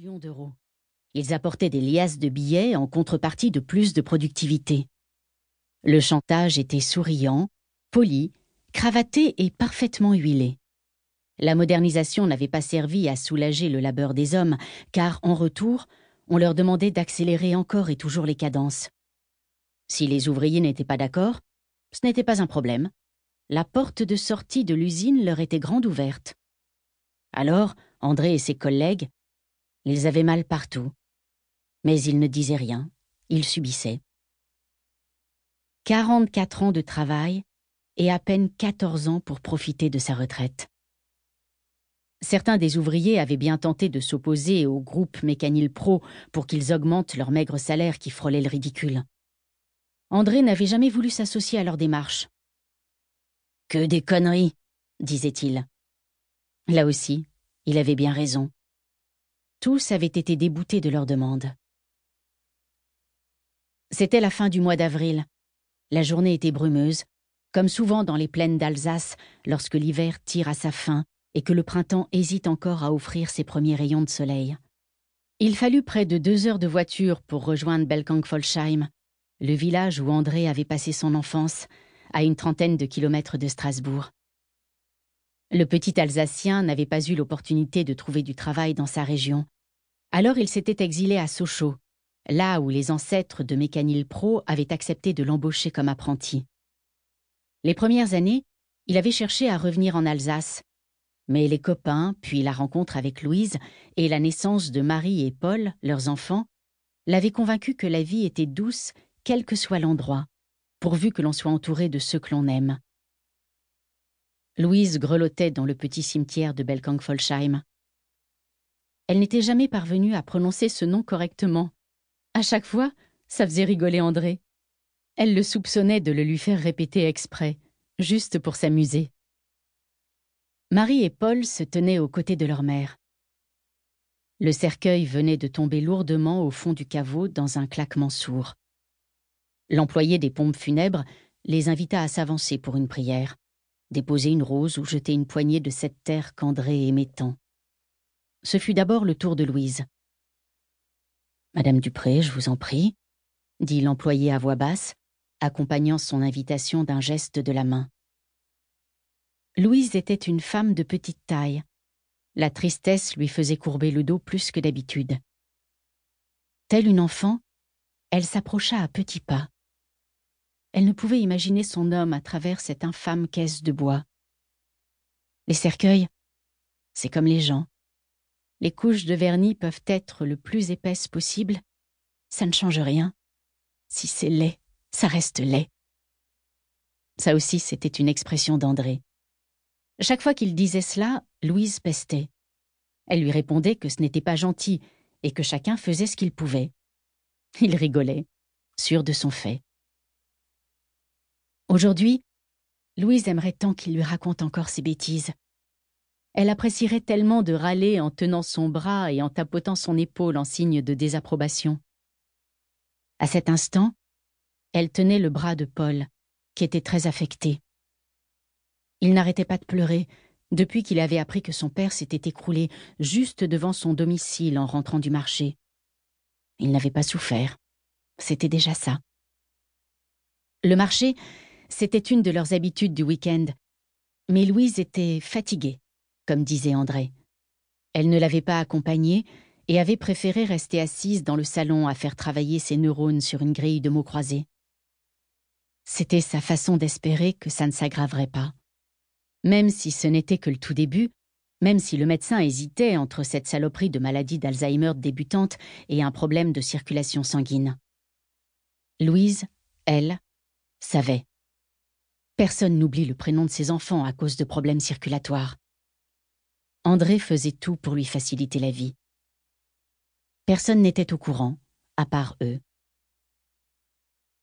millions d'euros. Ils apportaient des liasses de billets en contrepartie de plus de productivité. Le chantage était souriant, poli, cravaté et parfaitement huilé. La modernisation n'avait pas servi à soulager le labeur des hommes, car en retour, on leur demandait d'accélérer encore et toujours les cadences. Si les ouvriers n'étaient pas d'accord, ce n'était pas un problème. La porte de sortie de l'usine leur était grande ouverte. Alors, André et ses collègues, ils avaient mal partout. Mais ils ne disaient rien, ils subissaient. 44 ans de travail et à peine 14 ans pour profiter de sa retraite. Certains des ouvriers avaient bien tenté de s'opposer au groupe Mécanil Pro pour qu'ils augmentent leur maigre salaire qui frôlait le ridicule. André n'avait jamais voulu s'associer à leur démarche. « Que des conneries !» disait-il. Là aussi, il avait bien raison. Tous avaient été déboutés de leur demande. C'était la fin du mois d'avril. La journée était brumeuse, comme souvent dans les plaines d'Alsace lorsque l'hiver tire à sa fin et que le printemps hésite encore à offrir ses premiers rayons de soleil. Il fallut près de 2 heures de voiture pour rejoindre Belkangfolsheim, le village où André avait passé son enfance, à une trentaine de kilomètres de Strasbourg. Le petit Alsacien n'avait pas eu l'opportunité de trouver du travail dans sa région. Alors il s'était exilé à Sochaux, là où les ancêtres de Mécanil Pro avaient accepté de l'embaucher comme apprenti. Les premières années, il avait cherché à revenir en Alsace, mais les copains, puis la rencontre avec Louise et la naissance de Marie et Paul, leurs enfants, l'avaient convaincu que la vie était douce, quel que soit l'endroit, pourvu que l'on soit entouré de ceux que l'on aime. Louise grelottait dans le petit cimetière de Belkangfolsheim. Elle n'était jamais parvenue à prononcer ce nom correctement. À chaque fois, ça faisait rigoler André. Elle le soupçonnait de le lui faire répéter exprès, juste pour s'amuser. Marie et Paul se tenaient aux côtés de leur mère. Le cercueil venait de tomber lourdement au fond du caveau dans un claquement sourd. L'employé des pompes funèbres les invita à s'avancer pour une prière, déposer une rose ou jeter une poignée de cette terre qu'André aimait tant. Ce fut d'abord le tour de Louise. « Madame Dupré, je vous en prie », dit l'employé à voix basse, accompagnant son invitation d'un geste de la main. Louise était une femme de petite taille. La tristesse lui faisait courber le dos plus que d'habitude. Telle une enfant, elle s'approcha à petits pas. Elle ne pouvait imaginer son homme à travers cette infâme caisse de bois. Les cercueils, c'est comme les gens. Les couches de vernis peuvent être le plus épaisses possible. Ça ne change rien. Si c'est laid, ça reste laid. Ça aussi, c'était une expression d'André. Chaque fois qu'il disait cela, Louise pestait. Elle lui répondait que ce n'était pas gentil et que chacun faisait ce qu'il pouvait. Il rigolait, sûr de son fait. Aujourd'hui, Louise aimerait tant qu'il lui raconte encore ses bêtises. Elle apprécierait tellement de râler en tenant son bras et en tapotant son épaule en signe de désapprobation. À cet instant, elle tenait le bras de Paul, qui était très affecté. Il n'arrêtait pas de pleurer depuis qu'il avait appris que son père s'était écroulé juste devant son domicile en rentrant du marché. Il n'avait pas souffert. C'était déjà ça. Le marché, c'était une de leurs habitudes du week-end. Mais Louise était fatiguée, comme disait André. Elle ne l'avait pas accompagnée et avait préféré rester assise dans le salon à faire travailler ses neurones sur une grille de mots croisés. C'était sa façon d'espérer que ça ne s'aggraverait pas. Même si ce n'était que le tout début, même si le médecin hésitait entre cette saloperie de maladie d'Alzheimer débutante et un problème de circulation sanguine. Louise, elle, savait. Personne n'oublie le prénom de ses enfants à cause de problèmes circulatoires. André faisait tout pour lui faciliter la vie. Personne n'était au courant, à part eux.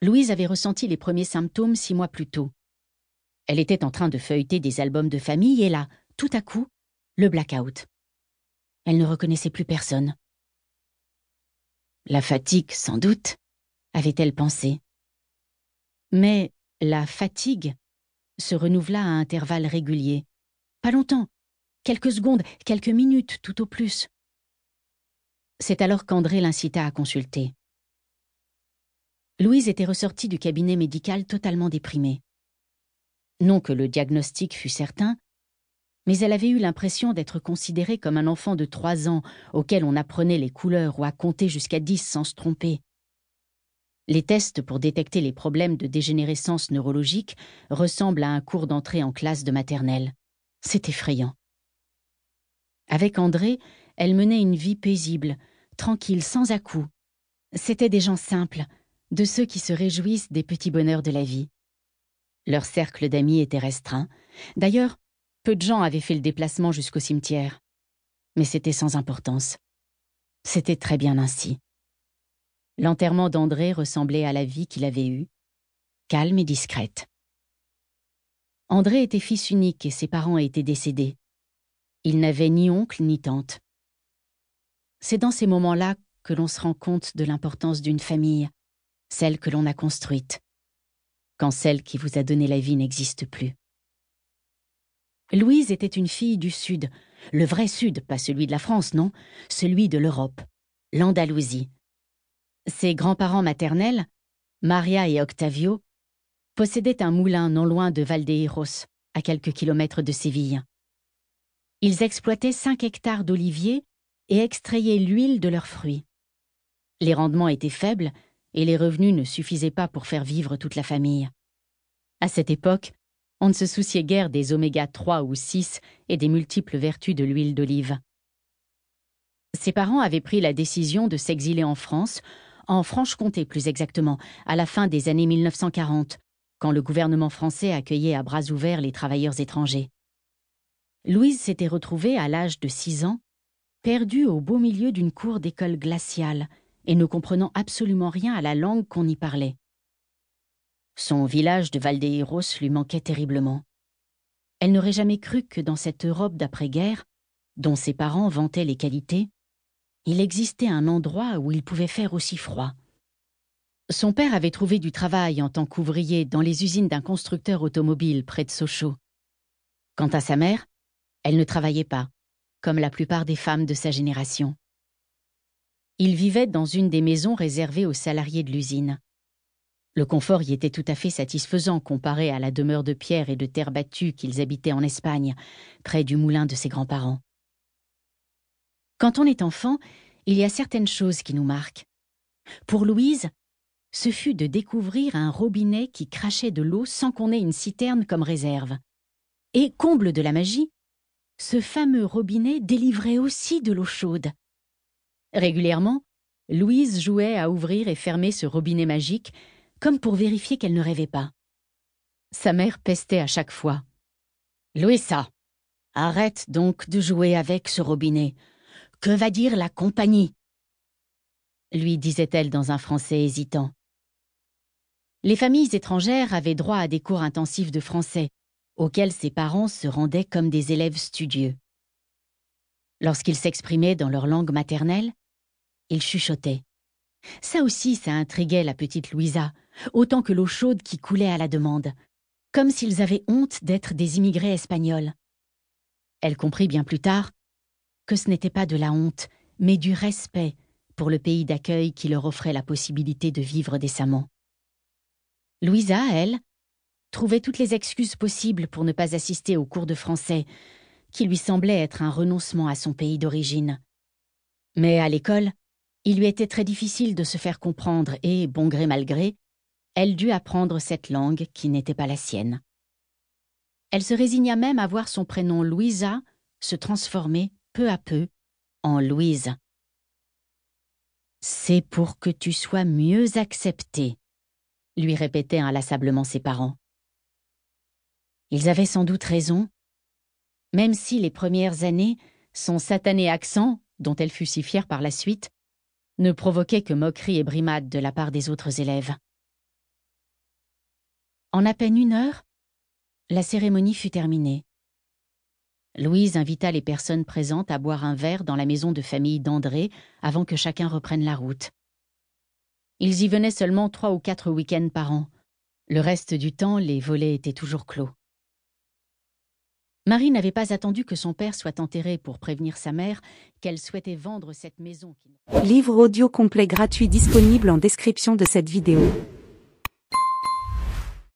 Louise avait ressenti les premiers symptômes 6 mois plus tôt. Elle était en train de feuilleter des albums de famille et là, tout à coup, le blackout. Elle ne reconnaissait plus personne. La fatigue, sans doute, avait-elle pensé. Mais la fatigue se renouvela à intervalles réguliers. Pas longtemps, quelques secondes, quelques minutes tout au plus. C'est alors qu'André l'incita à consulter. Louise était ressortie du cabinet médical totalement déprimée. Non que le diagnostic fût certain, mais elle avait eu l'impression d'être considérée comme un enfant de 3 ans auquel on apprenait les couleurs ou à compter jusqu'à 10 sans se tromper. Les tests pour détecter les problèmes de dégénérescence neurologique ressemblent à un cours d'entrée en classe de maternelle. C'est effrayant. Avec André, elle menait une vie paisible, tranquille, sans à-coups. C'étaient des gens simples, de ceux qui se réjouissent des petits bonheurs de la vie. Leur cercle d'amis était restreint. D'ailleurs, peu de gens avaient fait le déplacement jusqu'au cimetière. Mais c'était sans importance. C'était très bien ainsi. L'enterrement d'André ressemblait à la vie qu'il avait eue, calme et discrète. André était fils unique et ses parents étaient décédés. Il n'avait ni oncle ni tante. C'est dans ces moments-là que l'on se rend compte de l'importance d'une famille, celle que l'on a construite, quand celle qui vous a donné la vie n'existe plus. Louise était une fille du Sud, le vrai Sud, pas celui de la France, non, celui de l'Europe, l'Andalousie. Ses grands-parents maternels, Maria et Octavio, possédaient un moulin non loin de Valdehíros, à quelques kilomètres de Séville. Ils exploitaient 5 hectares d'oliviers et extrayaient l'huile de leurs fruits. Les rendements étaient faibles et les revenus ne suffisaient pas pour faire vivre toute la famille. À cette époque, on ne se souciait guère des oméga 3 ou 6 et des multiples vertus de l'huile d'olive. Ses parents avaient pris la décision de s'exiler en France, en Franche-Comté plus exactement, à la fin des années 1940, quand le gouvernement français accueillait à bras ouverts les travailleurs étrangers. Louise s'était retrouvée, à l'âge de 6 ans, perdue au beau milieu d'une cour d'école glaciale et ne comprenant absolument rien à la langue qu'on y parlait. Son village de Valdehíros lui manquait terriblement. Elle n'aurait jamais cru que dans cette Europe d'après-guerre, dont ses parents vantaient les qualités, il existait un endroit où il pouvait faire aussi froid. Son père avait trouvé du travail en tant qu'ouvrier dans les usines d'un constructeur automobile près de Sochaux. Quant à sa mère, elle ne travaillait pas, comme la plupart des femmes de sa génération. Il vivait dans une des maisons réservées aux salariés de l'usine. Le confort y était tout à fait satisfaisant comparé à la demeure de pierre et de terre battue qu'ils habitaient en Espagne, près du moulin de ses grands-parents. Quand on est enfant, il y a certaines choses qui nous marquent. Pour Louise, ce fut de découvrir un robinet qui crachait de l'eau sans qu'on ait une citerne comme réserve. Et, comble de la magie, ce fameux robinet délivrait aussi de l'eau chaude. Régulièrement, Louise jouait à ouvrir et fermer ce robinet magique, comme pour vérifier qu'elle ne rêvait pas. Sa mère pestait à chaque fois. « Louisa, arrête donc de jouer avec ce robinet. Que va dire la compagnie ?» lui disait-elle dans un français hésitant. Les familles étrangères avaient droit à des cours intensifs de français, auxquels ses parents se rendaient comme des élèves studieux. Lorsqu'ils s'exprimaient dans leur langue maternelle, ils chuchotaient. Ça aussi, ça intriguait la petite Louisa, autant que l'eau chaude qui coulait à la demande, comme s'ils avaient honte d'être des immigrés espagnols. Elle comprit bien plus tard que ce n'était pas de la honte, mais du respect pour le pays d'accueil qui leur offrait la possibilité de vivre décemment. Louisa, elle, trouvait toutes les excuses possibles pour ne pas assister aux cours de français, qui lui semblaient être un renoncement à son pays d'origine. Mais à l'école, il lui était très difficile de se faire comprendre et, bon gré mal gré, elle dut apprendre cette langue qui n'était pas la sienne. Elle se résigna même à voir son prénom Louisa se transformer peu à peu en Louise. « C'est pour que tu sois mieux acceptée », lui répétaient inlassablement ses parents. Ils avaient sans doute raison, même si les premières années, son satané accent, dont elle fut si fière par la suite, ne provoquait que moqueries et brimades de la part des autres élèves. En à peine 1 heure, la cérémonie fut terminée. Louise invita les personnes présentes à boire un verre dans la maison de famille d'André avant que chacun reprenne la route. Ils y venaient seulement 3 ou 4 week-ends par an. Le reste du temps, les volets étaient toujours clos. Marie n'avait pas attendu que son père soit enterré pour prévenir sa mère qu'elle souhaitait vendre cette maison. Livre audio complet gratuit disponible en description de cette vidéo.